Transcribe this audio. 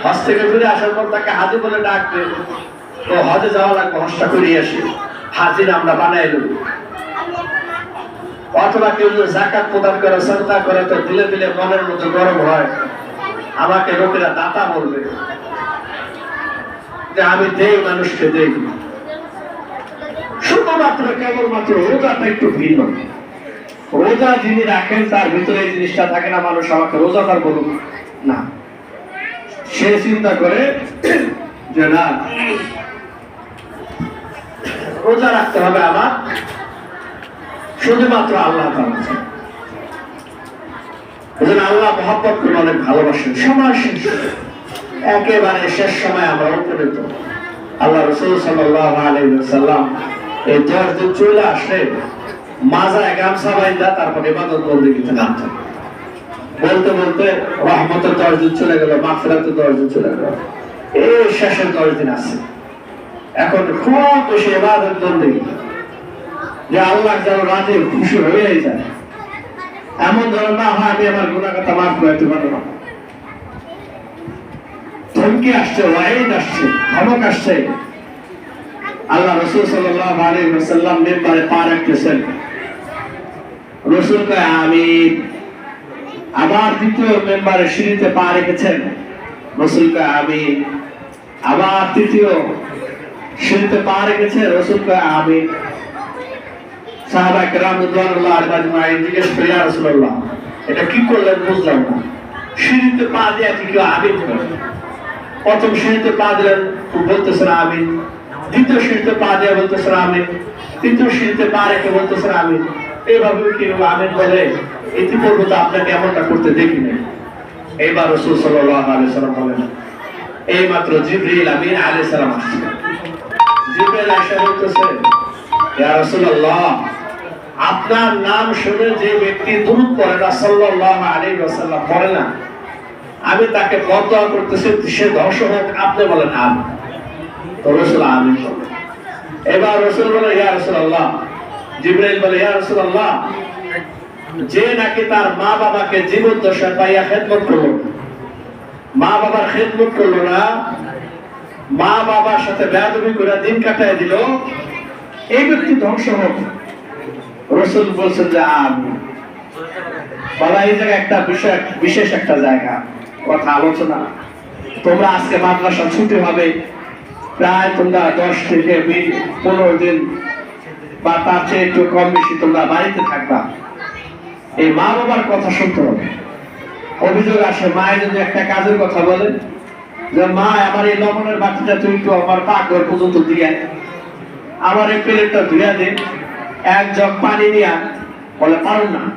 হজ থেকে ফিরে আসার পর তাকে হাজি বলে ডাকবে, তো হজে যাওয়া লাগবে, হজটা করিয়ে আসি, হাজির আমরা বানাই দেব। অথবা কেউ যদি যাকাত প্রদান করে, সাদকা করে, তো দিলে দিলে মনের মধ্যে গরম হয়, আমাকে লোকেরা দাতা বলবে, যে আমি দেই, মানুষকে দেই। শুধুমাত্র কেবলমাত্র রোজাটা একটু ভিন্ন। রোজা যিনি রাখেন তার ভিতরে এই জিনিসটা থাকে না, মানুষ আমাকে রোজাদার বলুক না, সে চিন্তা করে যে না, রোজা রাখতে হবে আমার শুধুমাত্র আল্লাহ তাআলা। আল্লাহ মহব্বত করে অনেক ভালোবাসেন। সময় শেষ, একেবারে শেষ সময় আমরা উপনীত। আল্লাহ রাসূল সাল্লাল্লাহু আলাইহি ওয়াসাল্লাম এই 10 দিন চলে আসলে মাজায় গামছা বাইন্ধা তারপর ইবাদত বন্দেগীতে নামতেন। বলতে বলতে রহমতের 10 দিন চলে গেল, মাগফিরাতের 10 দিন চলে গেল, এই শেষের 10 দিন আছে। এখন খুব বেশি ইবাদত বন্দেগী, যে আল্লাহ যেন রাজি খুশি হয়ে যায়, এমন যেন না হয় আমি আমার গুনাহ কথা মাফ করতে পারবো না। ধমকি আসছে, ওয়াইদ আসছে, ধমক আসছে। আল্লাহ রাসূল সাল্লাল্লাহু আলাইহি ওয়াসাল্লাম মিম্বরে পা রাখতেছেন, রাসূল কয় আমিন। আবার দ্বিতীয় মিম্বরে সিঁড়িতে পা রেখেছেন, রাসূল কয় আমিন। আবার তৃতীয় সিঁড়িতে পা রেখেছে, রাসূল কয় আমিন। সাহাবা কেরাম রাদিয়াল্লাহু আনহুম জিজ্ঞেস করে, ইয়া রাসূলুল্লাহ, এটা কি করলেন বুঝলাম না, সিঁড়িতে পা দিয়ে কি কেউ আমিন করে? প্রথম সিঁড়িতে পা দিলেন, বলতেছেন আমিন, দ্বিতীয় সিঁড়িতে পা দিয়ে বলতেছেন আমিন, তৃতীয় সিঁড়িতে পা রেখে বলতেছেন আমিন। এইভাবে কি আমিন বলে? ইতিপূর্বে তো আপনাকে এমনটা করতে দেখিনি। এইবার রাসূল সাল্লাল্লাহু আলাইহি ওয়াসাল্লাম বলেন, এই মাত্র জিবরিল আমিন আলাইহিস সালাম আসছে। জিবরিল এসে বলতেছে, ইয়া রাসূলুল্লাহ, আপনার নাম শুনে যে ব্যক্তি দুরূদ পড়ে না, সাল্লাল্লাহু আলাইহি ওয়াসাল্লাম পড়ে না, আমি তাকে বদদোয়া করতেছি, সে ধ্বংস হোক, আপনি বলেন আমিন। তো রাসূল আমিন বলেন। এবার রাসূল বলে, ইয়া রাসূলুল্লাহ, জিবরাইল বলে, ইয়া রাসূলুল্লাহ, যে নাকি তার মা বাবাকে জীবদ্দশায় পাইয়া খেদমত করলো, মা বাবার খেদমত করলো না, মা বাবার সাথে বেয়াদবি করে দিন কাটায় দিল, এই ব্যক্তি ধ্বংস হোক। রাসূল বলছেন যে আমিন। বলা এই জায়গায় একটা বিষয়, বিশেষ একটা জায়গা কথা আলোচনা। তোমরা আজকে মাদ্রাসা ছুটি হবে, প্রায় তোমরা 10 থেকে 15 দিন বা তার চেয়ে একটু কম বেশি তোমরা বাড়িতে থাকবা। এই মা বাবার কথা শুনতে হবে। অভিযোগ আসে, মায়ের যদি একটা কাজের কথা বলে, যে মা আমার এই লবণের বাটিটা তুই একটু আমার পাকঘর পর্যন্ত দিয়ে, আমার এই প্লেটটা ধুইয়া দে, এক জগ পানি নিয়ে, বলে পারো না।